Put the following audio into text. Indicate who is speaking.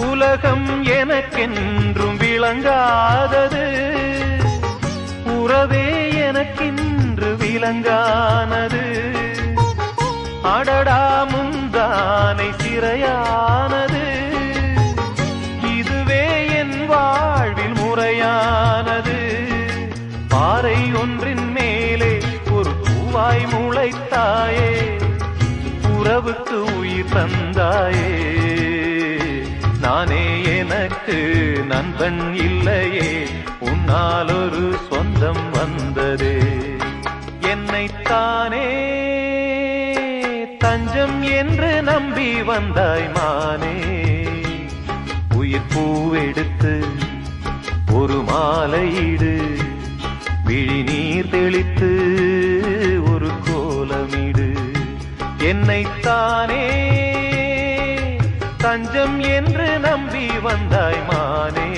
Speaker 1: உலகம் எனக்கென்றும் விளங்காதது, உறவே எனக்கென்று விளங்கானது. அடடா முந்தானை சிறையானது, இதுவே என் வாழ்வில் முறையானது. பாறை ஒன்றின் மேலே ஒரு பூவாய் முளைத்தாயே, உறவுக்கு உயிர் தந்தாயே. நானே எனக்கு நண்பன் இல்லையே, உன்னால் ஒரு சொந்தம் வந்ததே. என்னைத்தானே தஞ்சம் என்று நம்பி வந்தாய் மானே. உயிர் பூவெடுத்து ஒரு மாலையிடு, விழி நீர் தெளித்து ஒரு கோலமிடு. என்னைத்தானே தஞ்சம் என்று நம்பி வந்தாய் மானே.